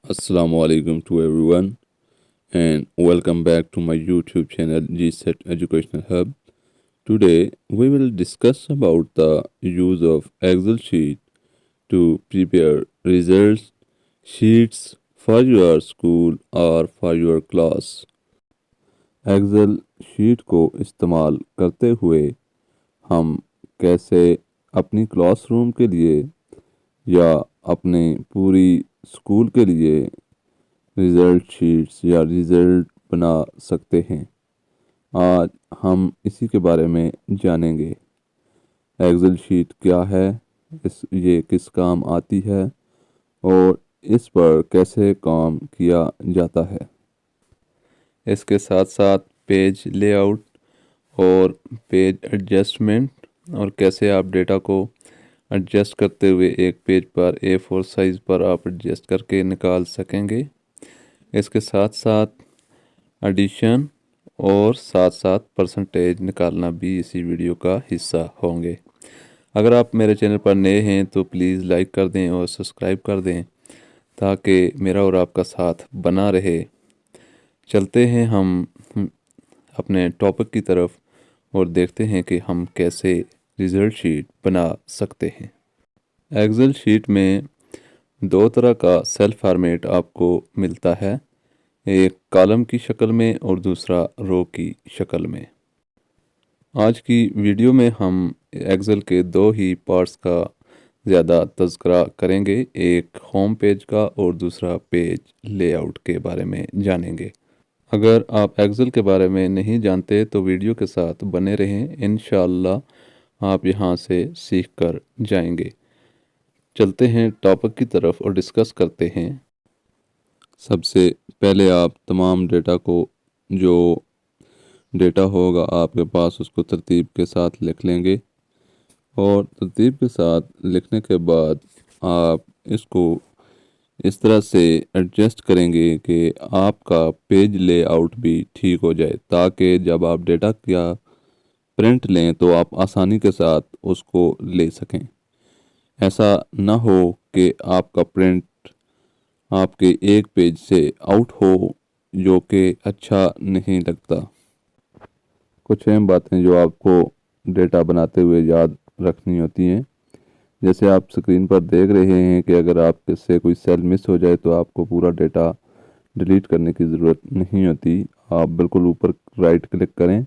Assalamu alaikum to everyone and welcome back to my YouTube channel GSET Educational Hub. Today we will discuss about the use of Excel sheet to prepare results sheets for your school or for your class. Excel sheet को इस्तेमाल करते हुए हम कैसे अपनी classroom के लिए या अपने पूरी स्कूल के लिए रिज़ल्ट शीट्स या रिज़ल्ट बना सकते हैं। आज हम इसी के बारे में जानेंगे। एक्सेल शीट क्या है, ये किस काम आती है और इस पर कैसे काम किया जाता है। इसके साथ साथ पेज लेआउट और पेज एडजस्टमेंट और कैसे आप डेटा को एडजस्ट करते हुए एक पेज पर A4 साइज़ पर आप एडजस्ट करके निकाल सकेंगे। इसके साथ साथ एडिशन और साथ साथ परसेंटेज निकालना भी इसी वीडियो का हिस्सा होंगे। अगर आप मेरे चैनल पर नए हैं तो प्लीज़ लाइक कर दें और सब्सक्राइब कर दें ताकि मेरा और आपका साथ बना रहे। चलते हैं हम अपने टॉपिक की तरफ और देखते हैं कि हम कैसे रिज़ल्ट शीट बना सकते हैं। एक्सेल शीट में दो तरह का सेल फॉर्मेट आपको मिलता है, एक कॉलम की शक्ल में और दूसरा रो की शक्ल में। आज की वीडियो में हम एक्सेल के दो ही पार्ट्स का ज़्यादा तज़किरा करेंगे, एक होम पेज का और दूसरा पेज लेआउट के बारे में जानेंगे। अगर आप एक्सेल के बारे में नहीं जानते तो वीडियो के साथ बने रहें, इंशाअल्लाह आप यहाँ से सीख कर जाएंगे। चलते हैं टॉपिक की तरफ और डिस्कस करते हैं। सबसे पहले आप तमाम डेटा को, जो डेटा होगा आपके पास, उसको तरतीब के साथ लिख लेंगे और तरतीब के साथ लिखने के बाद आप इसको इस तरह से एडजस्ट करेंगे कि आपका पेज लेआउट भी ठीक हो जाए, ताकि जब आप डेटा का प्रिंट लें तो आप आसानी के साथ उसको ले सकें। ऐसा ना हो कि आपका प्रिंट आपके एक पेज से आउट हो, जो कि अच्छा नहीं लगता। कुछ अहम बातें जो आपको डेटा बनाते हुए याद रखनी होती हैं, जैसे आप स्क्रीन पर देख रहे हैं कि अगर आपसे कोई सेल मिस हो जाए तो आपको पूरा डेटा डिलीट करने की ज़रूरत नहीं होती। आप बिल्कुल ऊपर राइट क्लिक करें।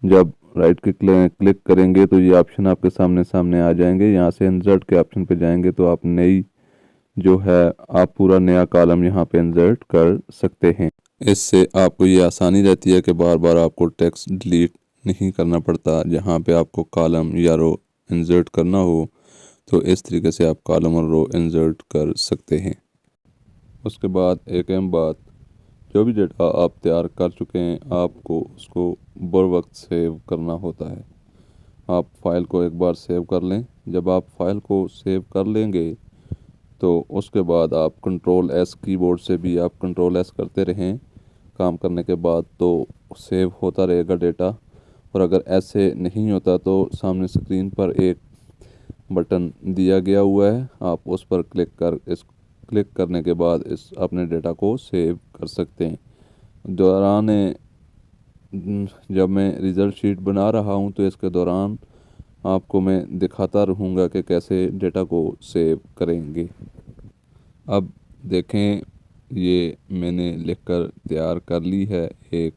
जब राइट क्लिक करेंगे तो ये ऑप्शन आपके सामने सामने आ जाएंगे। यहाँ से इंसर्ट के ऑप्शन पे जाएंगे तो आप नई जो है आप पूरा नया कॉलम यहाँ पे इंसर्ट कर सकते हैं। इससे आपको ये आसानी रहती है कि बार बार आपको टेक्स्ट डिलीट नहीं करना पड़ता। जहाँ पे आपको कॉलम या रो इंसर्ट करना हो तो इस तरीके से आप कॉलम और रो इंसर्ट कर सकते हैं। उसके बाद एक अहम बात, जो भी डेटा आप तैयार कर चुके हैं आपको उसको बर वक्त सेव करना होता है। आप फाइल को एक बार सेव कर लें। जब आप फाइल को सेव कर लेंगे तो उसके बाद आप Ctrl+S कीबोर्ड से भी आप Ctrl+S करते रहें काम करने के बाद, तो सेव होता रहेगा डेटा। और अगर ऐसे नहीं होता तो सामने स्क्रीन पर एक बटन दिया गया हुआ है, आप उस पर क्लिक करने के बाद इस अपने डेटा को सेव कर सकते हैं। दौरान जब मैं रिज़ल्ट शीट बना रहा हूं तो इसके दौरान आपको मैं दिखाता रहूँगा कि कैसे डेटा को सेव करेंगे। अब देखें, ये मैंने लिखकर तैयार कर ली है एक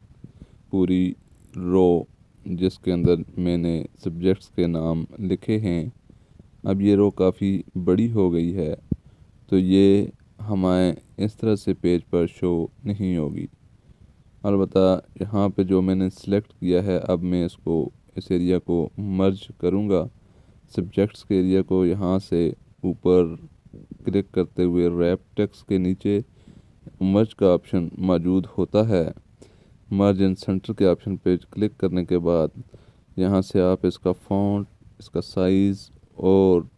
पूरी रो, जिसके अंदर मैंने सब्जेक्ट्स के नाम लिखे हैं। अब ये रो काफ़ी बड़ी हो गई है तो ये हमें इस तरह से पेज पर शो नहीं होगी। अलबत्ता यहाँ पे जो मैंने सेलेक्ट किया है, अब मैं इस एरिया को मर्ज करूँगा। सब्जेक्ट्स के एरिया को यहाँ से ऊपर क्लिक करते हुए रैप टेक्स्ट के नीचे मर्ज का ऑप्शन मौजूद होता है। मर्ज एंड सेंटर के ऑप्शन पे क्लिक करने के बाद यहाँ से आप इसका फ़ॉन्ट, इसका साइज़ और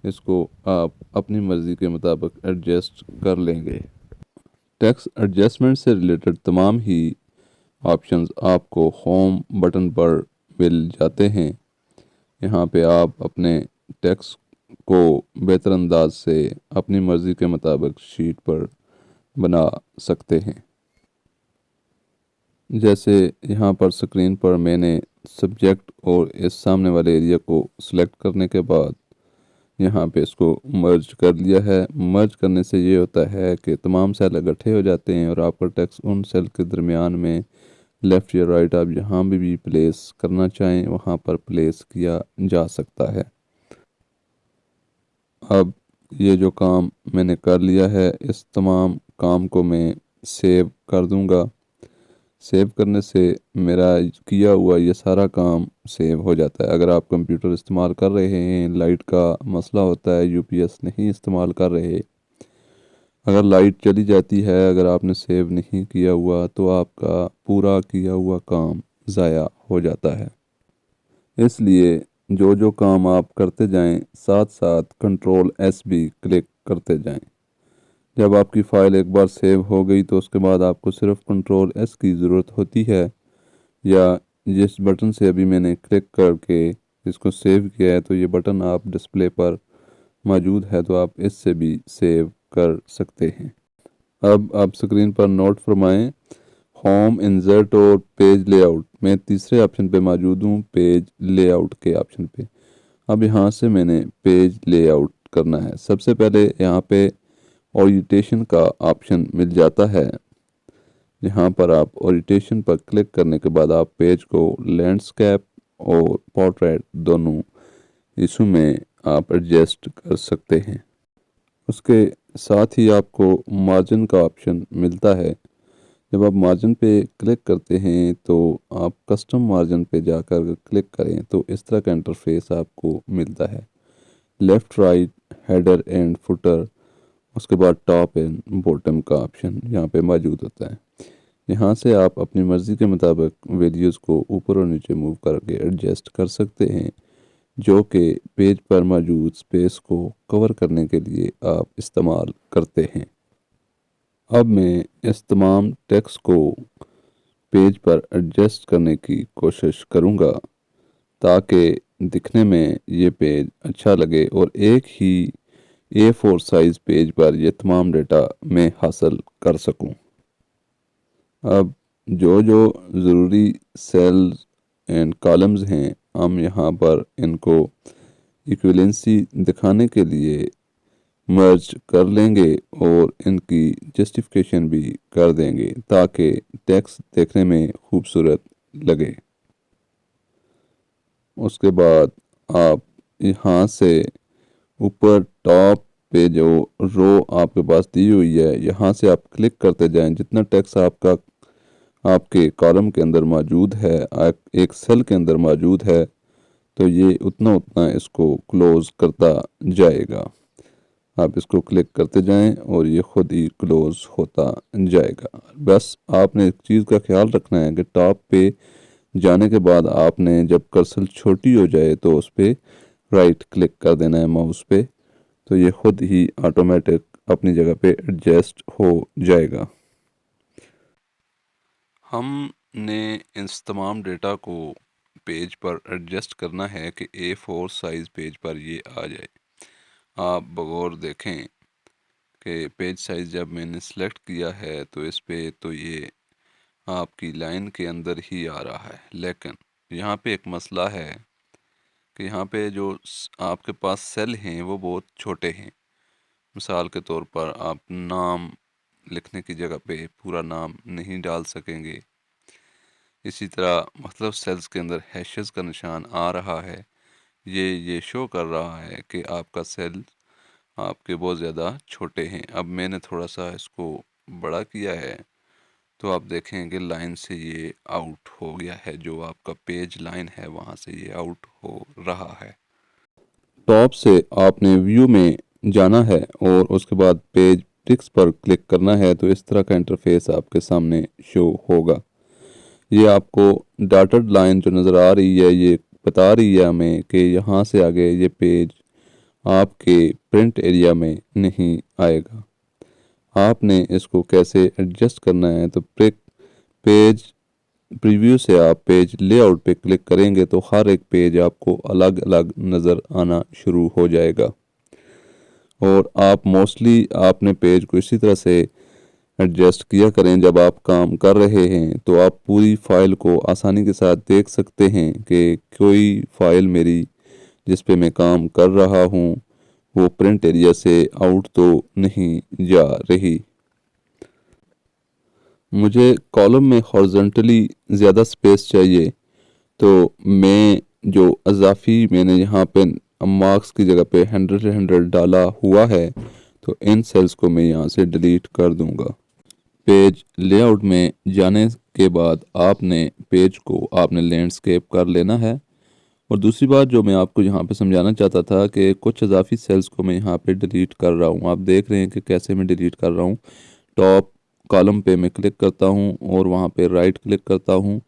इसको आप अपनी मर्ज़ी के मुताबिक एडजस्ट कर लेंगे। टेक्स्ट एडजस्टमेंट से रिलेटेड तमाम ही ऑप्शंस आपको होम बटन पर मिल जाते हैं। यहाँ पे आप अपने टेक्स्ट को बेहतर अंदाज से अपनी मर्ज़ी के मुताबिक शीट पर बना सकते हैं। जैसे यहाँ पर स्क्रीन पर मैंने सब्जेक्ट और इस सामने वाले एरिया को सिलेक्ट करने के बाद यहाँ पे इसको मर्ज कर लिया है। मर्ज करने से ये होता है कि तमाम सेल इकट्ठे हो जाते हैं और आपका टेक्स्ट उन सेल के दरमियान में लेफ़्ट या राइट आप जहाँ भी प्लेस करना चाहें वहाँ पर प्लेस किया जा सकता है। अब ये जो काम मैंने कर लिया है, इस तमाम काम को मैं सेव कर दूंगा। सेव करने से मेरा किया हुआ ये सारा काम सेव हो जाता है। अगर आप कंप्यूटर इस्तेमाल कर रहे हैं, लाइट का मसला होता है, यूपीएस नहीं इस्तेमाल कर रहे, अगर लाइट चली जाती है, अगर आपने सेव नहीं किया हुआ तो आपका पूरा किया हुआ काम ज़ाया हो जाता है। इसलिए जो जो काम आप करते जाएं साथ साथ कंट्रोल एस भी क्लिक करते जाएं। जब आपकी फ़ाइल एक बार सेव हो गई तो उसके बाद आपको सिर्फ कंट्रोल एस की ज़रूरत होती है, या जिस बटन से अभी मैंने क्लिक करके इसको सेव किया है तो ये बटन आप डिस्प्ले पर मौजूद है तो आप इससे भी सेव कर सकते हैं। अब आप स्क्रीन पर नोट फरमाएं, होम, इंसर्ट और पेज लेआउट। मैं तीसरे ऑप्शन पे मौजूद हूँ, पेज लेआउट के ऑप्शन पे। अब यहाँ से मैंने पेज लेआउट करना है। सबसे पहले यहाँ पे ओरिएंटेशन का ऑप्शन मिल जाता है। यहाँ पर आप ओरिएंटेशन पर क्लिक करने के बाद आप पेज को लैंडस्केप और पोर्ट्रेट दोनों इशू में आप एडजस्ट कर सकते हैं। उसके साथ ही आपको मार्जिन का ऑप्शन मिलता है। जब आप मार्जिन पे क्लिक करते हैं तो आप कस्टम मार्जिन पे जाकर क्लिक करें तो इस तरह का इंटरफेस आपको मिलता है। Left, right, header and footer, उसके बाद टॉप एंड बॉटम का ऑप्शन यहाँ पे मौजूद होता है। यहाँ से आप अपनी मर्ज़ी के मुताबिक वीडियोस को ऊपर और नीचे मूव करके एडजस्ट कर सकते हैं, जो कि पेज पर मौजूद स्पेस को कवर करने के लिए आप इस्तेमाल करते हैं। अब मैं इस तमाम टेक्स्ट को पेज पर एडजस्ट करने की कोशिश करूँगा ताकि दिखने में ये पेज अच्छा लगे और एक ही A4 साइज़ पेज पर ये तमाम डेटा मैं हासिल कर सकूं। अब जो जो ज़रूरी सेल्स एंड कॉलम्स हैं हम यहाँ पर इनको इक्विवेलेंसी दिखाने के लिए मर्ज कर लेंगे और इनकी जस्टिफिकेशन भी कर देंगे ताकि टेक्स्ट देखने में खूबसूरत लगे। उसके बाद आप यहाँ से ऊपर टॉप पे जो रो आपके पास दी हुई है यहाँ से आप क्लिक करते जाएं। जितना टेक्स्ट आपका आपके कॉलम के अंदर मौजूद है, एक सेल के अंदर मौजूद है, तो ये उतना उतना इसको क्लोज़ करता जाएगा। आप इसको क्लिक करते जाएं और ये खुद ही क्लोज़ होता जाएगा। बस आपने एक चीज़ का ख्याल रखना है कि टॉप पे जाने के बाद आपने जब कर्सर छोटी हो जाए तो उस पर राइट क्लिक कर देना है माउस पे, तो ये खुद ही ऑटोमेटिक अपनी जगह पे एडजस्ट हो जाएगा। हमने इस तमाम डेटा को पेज पर एडजस्ट करना है कि A4 साइज़ पेज पर ये आ जाए। आप बगौर देखें कि पेज साइज़ जब मैंने सेलेक्ट किया है तो इस पे तो ये आपकी लाइन के अंदर ही आ रहा है, लेकिन यहाँ पे एक मसला है कि यहाँ पे जो आपके पास सेल हैं वो बहुत छोटे हैं। मिसाल के तौर पर आप नाम लिखने की जगह पे पूरा नाम नहीं डाल सकेंगे। इसी तरह मतलब सेल्स के अंदर हैशेस का निशान आ रहा है, ये शो कर रहा है कि आपका सेल आपके बहुत ज़्यादा छोटे हैं। अब मैंने थोड़ा सा इसको बड़ा किया है तो आप देखें कि लाइन से ये आउट हो गया है, जो आपका पेज लाइन है वहाँ से ये आउट हो रहा है। टॉप से आपने व्यू में जाना है और उसके बाद पेज टिक्स पर क्लिक करना है तो इस तरह का इंटरफेस आपके सामने शो होगा। ये आपको डॉटेड लाइन जो नज़र आ रही है ये बता रही है हमें कि यहाँ से आगे ये पेज आपके प्रिंट एरिया में नहीं आएगा। आपने इसको कैसे एडजस्ट करना है तो पेज प्रीव्यू से आप पेज लेआउट पे क्लिक करेंगे तो हर एक पेज आपको अलग अलग नज़र आना शुरू हो जाएगा और आप मोस्टली आपने पेज को इसी तरह से एडजस्ट किया करें। जब आप काम कर रहे हैं तो आप पूरी फाइल को आसानी के साथ देख सकते हैं कि कोई फाइल मेरी जिस पे मैं काम कर रहा हूँ वो प्रिंट एरिया से आउट तो नहीं जा रही। मुझे कॉलम में हॉरिजॉन्टली ज़्यादा स्पेस चाहिए, तो मैं जो अजाफी मैंने यहाँ पे मार्क्स की जगह पे 100 डाला हुआ है, तो इन सेल्स को मैं यहाँ से डिलीट कर दूंगा। पेज लेआउट में जाने के बाद आपने लैंडस्केप कर लेना है। और दूसरी बात जो मैं आपको यहाँ पे समझाना चाहता था कि कुछ इजाफी सेल्स को मैं यहाँ पे डिलीट कर रहा हूँ। आप देख रहे हैं कि कैसे मैं डिलीट कर रहा हूँ। टॉप कॉलम पे मैं क्लिक करता हूँ और वहाँ पे राइट क्लिक करता हूँ।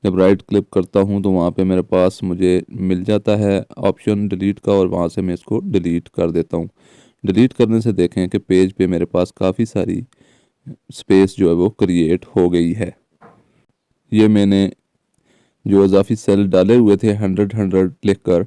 जब राइट क्लिक करता हूँ तो वहाँ पे मेरे पास मुझे मिल जाता है ऑप्शन डिलीट का, और वहाँ से मैं इसको डिलीट कर देता हूँ। डिलीट करने से देखें कि पेज पे मेरे पास काफ़ी सारी स्पेस जो है वो क्रिएट हो गई है। ये मैंने जो इजाफी सेल डाले हुए थे 100 लिख कर,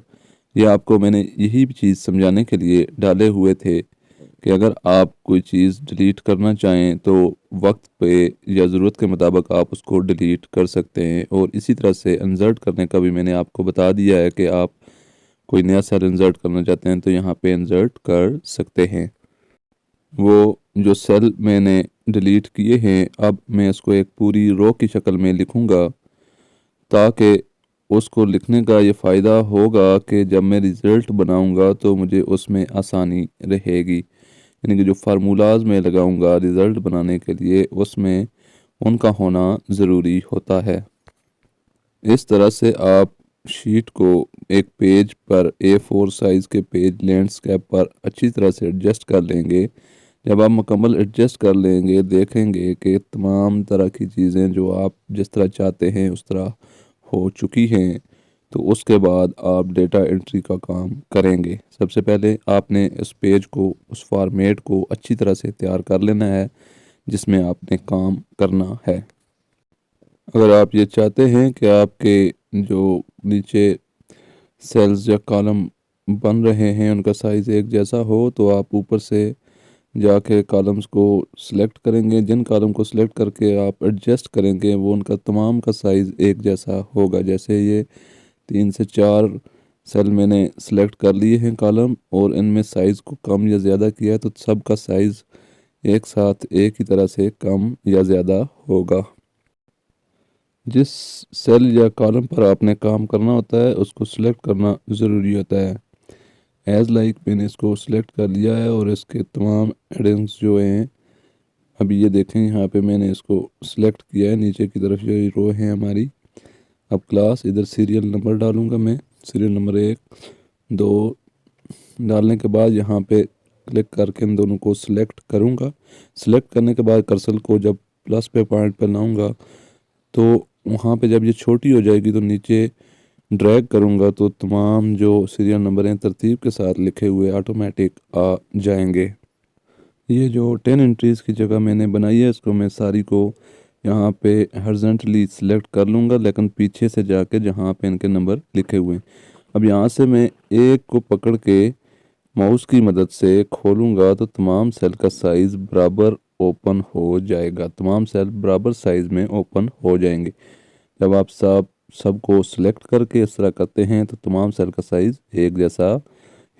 ये आपको मैंने यही चीज़ समझाने के लिए डाले हुए थे कि अगर आप कोई चीज़ डिलीट करना चाहें तो वक्त पे या ज़रूरत के मुताबिक आप उसको डिलीट कर सकते हैं। और इसी तरह से इंसर्ट करने का भी मैंने आपको बता दिया है कि आप कोई नया सेल इंसर्ट करना चाहते हैं तो यहाँ पे इंसर्ट कर सकते हैं। वो जो सेल मैंने डिलीट किए हैं, अब मैं इसको एक पूरी रो की शक्ल में लिखूँगा, ताकि उसको लिखने का ये फ़ायदा होगा कि जब मैं रिज़ल्ट बनाऊंगा तो मुझे उसमें आसानी रहेगी। यानी कि जो फार्मूलाज मैं लगाऊंगा रिज़ल्ट बनाने के लिए, उसमें उनका होना ज़रूरी होता है। इस तरह से आप शीट को एक पेज पर A4 साइज़ के पेज लैंडस्केप पर अच्छी तरह से एडजस्ट कर लेंगे। जब आप मुकम्मल एडजस्ट कर लेंगे, देखेंगे कि तमाम तरह की चीज़ें जो आप जिस तरह चाहते हैं उस तरह हो चुकी हैं, तो उसके बाद आप डेटा एंट्री का काम करेंगे। सबसे पहले आपने इस पेज को, उस फॉर्मेट को अच्छी तरह से तैयार कर लेना है जिसमें आपने काम करना है। अगर आप ये चाहते हैं कि आपके जो नीचे सेल्स या कॉलम बन रहे हैं उनका साइज़ एक जैसा हो, तो आप ऊपर से जाके कॉलम्स को सिलेक्ट करेंगे। जिन कॉलम को सिलेक्ट करके आप एडजस्ट करेंगे वो उनका तमाम का साइज़ एक जैसा होगा। जैसे ये 3 से 4 सेल मैंने सिलेक्ट कर लिए हैं कॉलम, और इनमें साइज़ को कम या ज़्यादा किया है, तो सब का साइज़ एक साथ एक ही तरह से कम या ज़्यादा होगा। जिस सेल या कॉलम पर आपने काम करना होता है उसको सिलेक्ट करना ज़रूरी होता है। एज़ लाइक मैंने इसको सिलेक्ट कर लिया है और इसके तमाम हेडिंग्स जो हैं, अभी ये देखें यहाँ पे मैंने इसको सिलेक्ट किया है। नीचे की तरफ ये रो है हमारी। अब क्लास, इधर सीरियल नंबर डालूंगा मैं, सीरियल नंबर 1 2 डालने के बाद यहाँ पे क्लिक करके इन दोनों को सिलेक्ट करूँगा। सिलेक्ट करने के बाद कर्सर को जब प्लस पे पॉइंट पर लाऊंगा तो वहाँ पे जब ये छोटी हो जाएगी तो नीचे ड्रैग करूँगा तो तमाम जो सीरियल नंबर हैं तरतीब के साथ लिखे हुए ऑटोमेटिक आ जाएंगे। ये जो 10 एंट्रीज़ की जगह मैंने बनाई है, इसको मैं सारी को यहाँ पे हॉरिजॉन्टली सिलेक्ट कर लूँगा, लेकिन पीछे से जाके जहाँ पे इनके नंबर लिखे हुए हैं। अब यहाँ से मैं एक को पकड़ के माउस की मदद से खोलूँगा तो तमाम सेल का साइज़ बराबर ओपन हो जाएगा। तमाम सेल बराबर साइज़ में ओपन हो जाएंगे। जब आप सबको सिलेक्ट करके इस तरह करते हैं तो तमाम सेल का साइज़ एक जैसा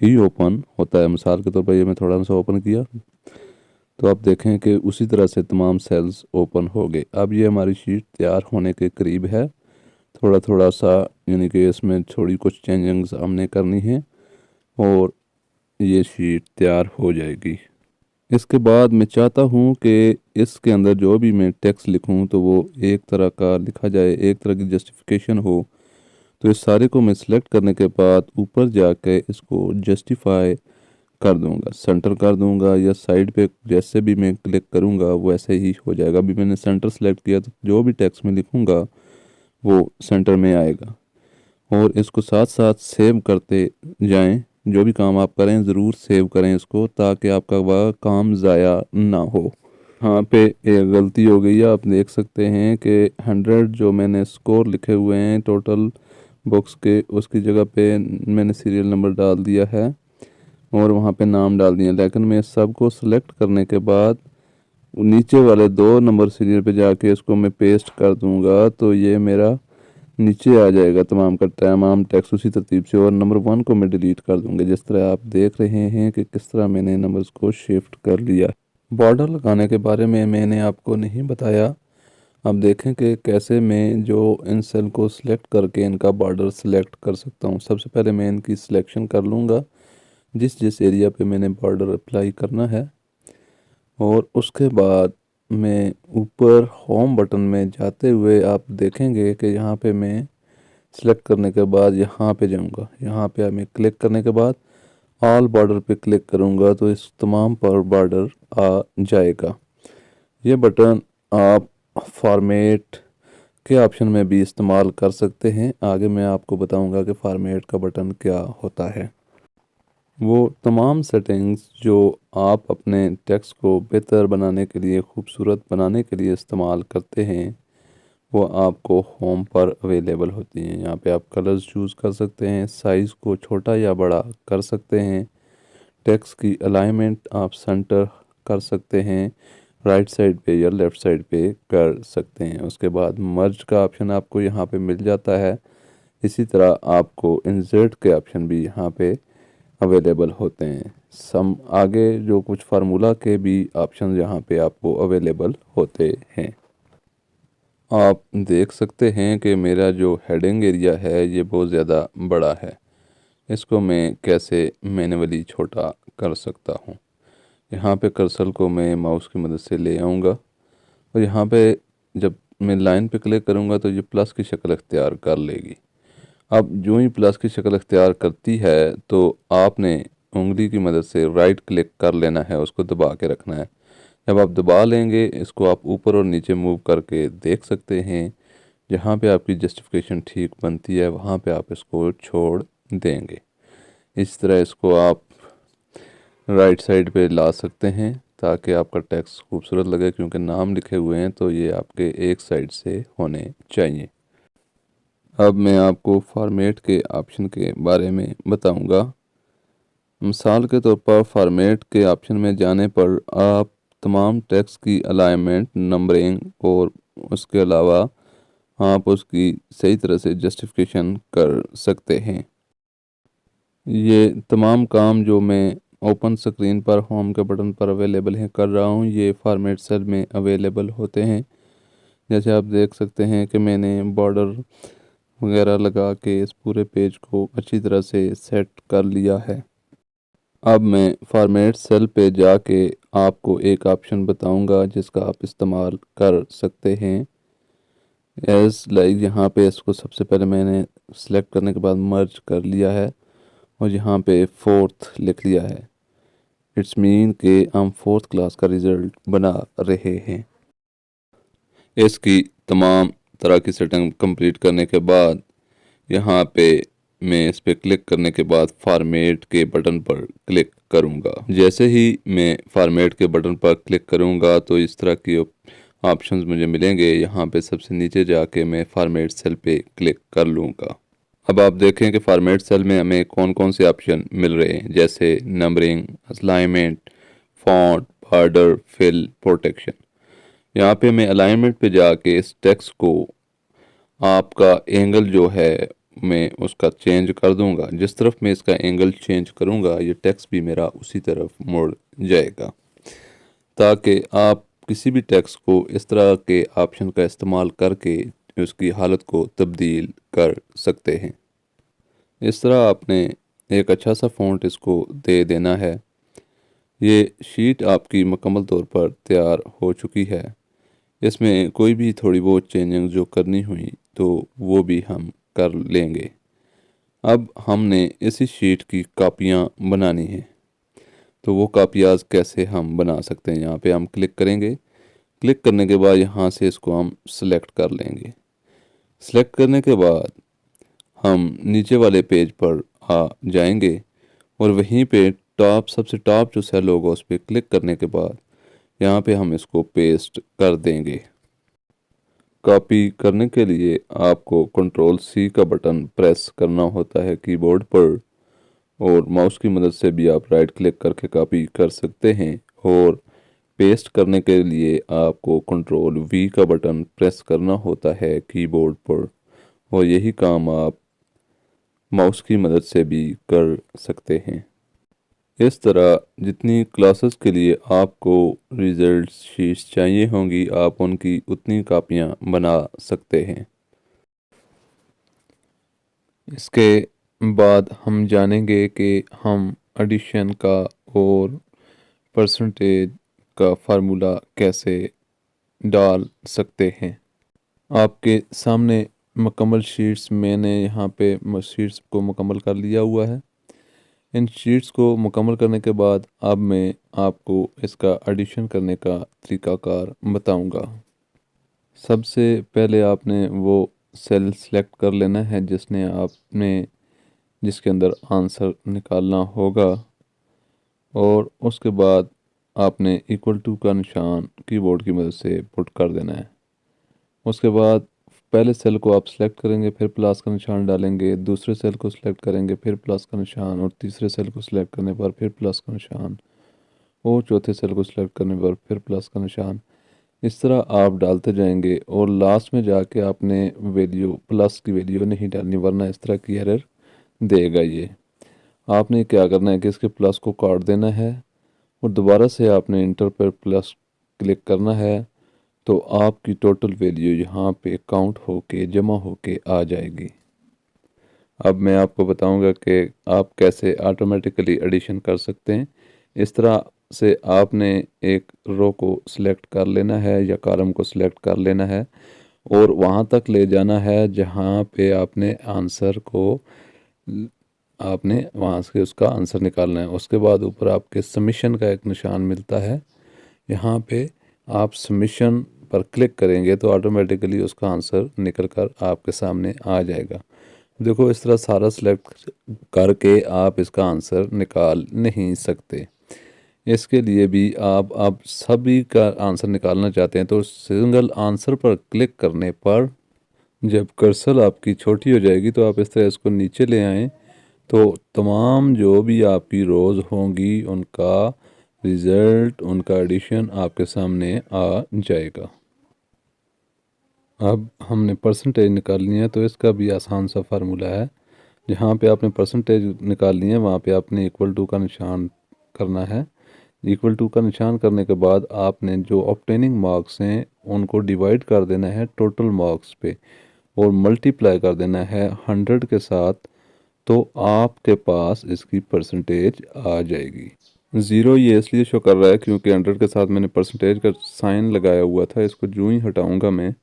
ही ओपन होता है। मिसाल के तौर पर ये मैं थोड़ा सा ओपन किया तो आप देखें कि उसी तरह से तमाम सेल्स ओपन हो गए। अब ये हमारी शीट तैयार होने के करीब है। थोड़ा थोड़ा सा यानी कि इसमें थोड़ी कुछ चेंजिंग्स हमने करनी है और ये शीट तैयार हो जाएगी। इसके बाद मैं चाहता हूँ कि इसके अंदर जो भी मैं टेक्स्ट लिखूँ तो वो एक तरह का लिखा जाए, एक तरह की जस्टिफिकेशन हो। तो इस सारे को मैं सिलेक्ट करने के बाद ऊपर जाके इसको जस्टिफाई कर दूंगा, सेंटर कर दूंगा, या साइड पे जैसे भी मैं क्लिक करूंगा वैसे ही हो जाएगा। अभी मैंने सेंटर सेलेक्ट किया तो जो भी टेक्स्ट में लिखूंगा वो सेंटर में आएगा। और इसको साथ साथ सेव करते जाएं। जो भी काम आप करें ज़रूर सेव करें इसको, ताकि आपका वह काम ज़ाया ना हो। यहाँ पे एक गलती हो गई है, आप देख सकते हैं कि 100 जो मैंने स्कोर लिखे हुए हैं टोटल बुक्स के, उसकी जगह पे मैंने सीरियल नंबर डाल दिया है और वहाँ पे नाम डाल दिया। लेकिन मैं सबको सिलेक्ट करने के बाद नीचे वाले 2 नंबर सीरियल पे जाके इसको मैं पेस्ट कर दूंगा तो ये मेरा नीचे आ जाएगा तमाम टेक्स्ट उसी तरतीब से, और नंबर 1 को मैं डिलीट कर दूंगा। जिस तरह आप देख रहे हैं कि किस तरह मैंने नंबर्स को शिफ्ट कर लिया। बॉर्डर लगाने के बारे में मैंने आपको नहीं बताया। अब देखें कि कैसे मैं जो इन सेल को सिलेक्ट करके इनका बॉर्डर सिलेक्ट कर सकता हूँ। सबसे पहले मैं इनकी सिलेक्शन कर लूँगा जिस जिस एरिया पे मैंने बॉर्डर अप्लाई करना है, और उसके बाद मैं ऊपर होम बटन में जाते हुए आप देखेंगे कि यहाँ पे मैं सिलेक्ट करने के बाद यहाँ पे जाऊँगा। यहाँ पे मैं क्लिक करने के बाद ऑल बॉर्डर पे क्लिक करूँगा तो इस तमाम पर बॉर्डर आ जाएगा। ये बटन आप फॉर्मेट के ऑप्शन में भी इस्तेमाल कर सकते हैं। आगे मैं आपको बताऊंगा कि फॉर्मेट का बटन क्या होता है। वो तमाम सेटिंग्स जो आप अपने टेक्स्ट को बेहतर बनाने के लिए, खूबसूरत बनाने के लिए इस्तेमाल करते हैं, वो आपको होम पर अवेलेबल होती हैं। यहाँ पे आप कलर्स चूज़ कर सकते हैं, साइज़ को छोटा या बड़ा कर सकते हैं, टेक्स्ट की अलाइनमेंट आप सेंटर कर सकते हैं, राइट साइड पे या लेफ़्ट साइड पे कर सकते हैं। उसके बाद मर्ज का ऑप्शन आपको यहाँ पे मिल जाता है। इसी तरह आपको इंसर्ट के ऑप्शन भी यहाँ पे अवेलेबल होते हैं। आगे जो कुछ फार्मूला के भी ऑप्शन यहाँ पे आपको अवेलेबल होते हैं। आप देख सकते हैं कि मेरा जो हेडिंग एरिया है ये बहुत ज़्यादा बड़ा है। इसको मैं कैसे मैन्युअली छोटा कर सकता हूँ। यहाँ पे कर्सर को मैं माउस की मदद से ले आऊँगा, और यहाँ पे जब मैं लाइन पे क्लिक करूँगा तो ये प्लस की शक्ल अख्तियार कर लेगी। अब जो ही प्लस की शक्ल अख्तियार करती है तो आपने उंगली की मदद से राइट क्लिक कर लेना है, उसको दबा के रखना है। जब आप दबा लेंगे इसको आप ऊपर और नीचे मूव करके देख सकते हैं। जहाँ पे आपकी जस्टिफिकेशन ठीक बनती है वहाँ पे आप इसको छोड़ देंगे। इस तरह इसको आप राइट साइड पे ला सकते हैं ताकि आपका टेक्स्ट खूबसूरत लगे, क्योंकि नाम लिखे हुए हैं तो ये आपके एक साइड से होने चाहिए। अब मैं आपको फॉर्मेट के ऑप्शन के बारे में बताऊंगा। मिसाल के तौर पर फॉर्मेट के ऑप्शन में जाने पर आप तमाम टेक्स्ट की अलाइनमेंट, नंबरिंग और उसके अलावा आप उसकी सही तरह से जस्टिफिकेशन कर सकते हैं। ये तमाम काम जो मैं ओपन स्क्रीन पर होम के बटन पर अवेलेबल है कर रहा हूँ, ये फॉर्मेट सेल में अवेलेबल होते हैं। जैसे आप देख सकते हैं कि मैंने बॉर्डर वगैरह लगा के इस पूरे पेज को अच्छी तरह से सेट कर लिया है। अब मैं फॉर्मेट सेल पे जाके आपको एक ऑप्शन बताऊंगा जिसका आप इस्तेमाल कर सकते हैं। यहाँ पे इसको सबसे पहले मैंने सेलेक्ट करने के बाद मर्ज कर लिया है, और यहाँ पे 4th लिख लिया है। इट्स मीन कि हम 4th क्लास का रिज़ल्ट बना रहे हैं। इसकी तमाम तरह की सेटिंग कंप्लीट करने के बाद यहाँ पे मैं इस पे क्लिक करने के बाद फॉर्मेट के बटन पर क्लिक करूँगा। जैसे ही मैं फॉर्मेट के बटन पर क्लिक करूँगा तो इस तरह की ऑप्शंस मुझे मिलेंगे। यहाँ पे सबसे नीचे जाके मैं फॉर्मेट सेल पे क्लिक कर लूँगा। अब आप देखें कि फॉर्मेट सेल में हमें कौन कौन से ऑप्शन मिल रहे हैं, जैसे numbering, alignment, font, border, fill, protection. यहाँ पे मैं अलाइनमेंट पे जाके इस टेक्स्ट को आपका एंगल जो है मैं उसका चेंज कर दूंगा। जिस तरफ मैं इसका एंगल चेंज करूंगा ये टेक्स्ट भी मेरा उसी तरफ मुड़ जाएगा, ताकि आप किसी भी टेक्स्ट को इस तरह के ऑप्शन का इस्तेमाल करके उसकी हालत को तब्दील कर सकते हैं। इस तरह आपने एक अच्छा सा फ़ॉन्ट इसको दे देना है। ये शीट आपकी मुकम्मल तौर पर तैयार हो चुकी है। इसमें कोई भी थोड़ी बहुत चेंजिंग जो करनी हुई तो वो भी हम कर लेंगे। अब हमने इसी शीट की कापियाँ बनानी हैं, तो वो कापियाँ कैसे हम बना सकते हैं। यहाँ पे हम क्लिक करेंगे। क्लिक करने के बाद यहाँ से इसको हम सेलेक्ट कर लेंगे। सेलेक्ट करने के बाद हम नीचे वाले पेज पर आ जाएंगे, और वहीं पे सबसे टॉप जो सेल होगा उस पर क्लिक करने के बाद यहाँ पे हम इसको पेस्ट कर देंगे। कॉपी करने के लिए आपको Ctrl+C का बटन प्रेस करना होता है कीबोर्ड पर, और माउस की मदद से भी आप राइट क्लिक करके कॉपी कर सकते हैं और पेस्ट करने के लिए आपको कंट्रोल वी का बटन प्रेस करना होता है कीबोर्ड पर, और यही काम आप माउस की मदद से भी कर सकते हैं। इस तरह जितनी क्लासेस के लिए आपको रिजल्ट शीट्स चाहिए होंगी, आप उनकी उतनी कापियां बना सकते हैं। इसके बाद हम जानेंगे कि हम एडिशन का और परसेंटेज का फार्मूला कैसे डाल सकते हैं। आपके सामने मुकम्मल शीट्स मैंने यहाँ पे शीट्स को मुकम्मल कर लिया हुआ है। इन शीट्स को मुकम्मल करने के बाद अब मैं आपको इसका एडिशन करने का तरीकाकार बताऊंगा। सबसे पहले आपने वो सेल सेलेक्ट कर लेना है जिसके अंदर आंसर निकालना होगा, और उसके बाद आपने इक्वल टू का निशान कीबोर्ड की मदद से पुट कर देना है। उसके बाद पहले सेल को आप सिलेक्ट करेंगे, फिर प्लस का निशान डालेंगे, दूसरे सेल को सिलेक्ट करेंगे, फिर प्लस का निशान, और तीसरे सेल को सिलेक्ट करने पर फिर प्लस का निशान, और चौथे सेल को सिलेक्ट करने पर फिर प्लस का निशान। इस तरह आप डालते जाएंगे और लास्ट में जाके आपने प्लस की वैल्यू नहीं डालनी, वरना इस तरह की एरर देगा ये। आपने क्या करना है कि इसके प्लस को काट देना है और दोबारा से आपने इंटर पर प्लस क्लिक करना है, तो आपकी टोटल वैल्यू यहाँ पे काउंट होके जमा होके आ जाएगी। अब मैं आपको बताऊंगा कि आप कैसे ऑटोमेटिकली एडिशन कर सकते हैं। इस तरह से आपने एक रो को सिलेक्ट कर लेना है या कॉलम को सिलेक्ट कर लेना है और वहाँ तक ले जाना है जहाँ पे आपने वहाँ से उसका आंसर निकालना है। उसके बाद ऊपर आपके सबमिशन का एक निशान मिलता है, यहाँ पे आप सबमिशन पर क्लिक करेंगे तो ऑटोमेटिकली उसका आंसर निकल कर आपके सामने आ जाएगा। देखो, इस तरह सारा सिलेक्ट करके आप इसका आंसर निकाल नहीं सकते। इसके लिए भी आप सभी का आंसर निकालना चाहते हैं तो सिंगल आंसर पर क्लिक करने पर जब कर्सर आपकी छोटी हो जाएगी तो आप इस तरह इसको नीचे ले आएँ, तो तमाम जो भी आपकी रोज़ होंगी उनका रिज़ल्ट, उनका एडिशन आपके सामने आ जाएगा। अब हमने परसेंटेज निकालनी है तो इसका भी आसान सा फार्मूला है। जहाँ पे आपने परसेंटेज निकालनी है वहाँ पे आपने इक्वल टू का निशान करना है। इक्वल टू का निशान करने के बाद आपने जो ऑब्टेनिंग मार्क्स हैं उनको डिवाइड कर देना है टोटल मार्क्स पे और मल्टीप्लाई कर देना है 100 के साथ, तो आपके पास इसकी परसेंटेज आ जाएगी। ज़ीरो ये इसलिए शो कर रहा है क्योंकि 100 के साथ मैंने परसेंटेज का साइन लगाया हुआ था। इसको जो ही हटाऊंगा मैं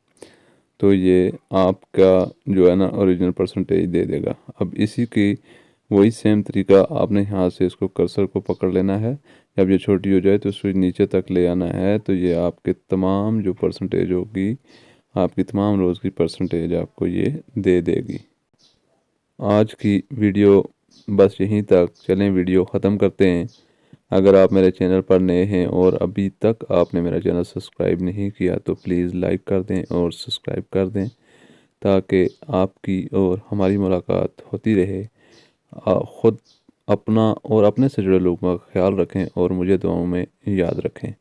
तो ये आपका जो है ना ओरिजिनल परसेंटेज दे देगा। अब इसी की वही सेम तरीका आपने यहाँ से इसको कर्सर को पकड़ लेना है। जब ये छोटी हो जाए तो इसको नीचे तक ले आना है, तो ये आपके तमाम जो परसेंटेज होगी, आपकी तमाम रोज़ की परसेंटेज आपको ये दे देगी। आज की वीडियो बस यहीं तक। चलें वीडियो ख़त्म करते हैं। अगर आप मेरे चैनल पर नए हैं और अभी तक आपने मेरा चैनल सब्सक्राइब नहीं किया तो प्लीज़ लाइक कर दें और सब्सक्राइब कर दें, ताकि आपकी और हमारी मुलाकात होती रहे। ख़ुद अपना और अपने से जुड़े लोगों का ख्याल रखें और मुझे दुआओं में याद रखें।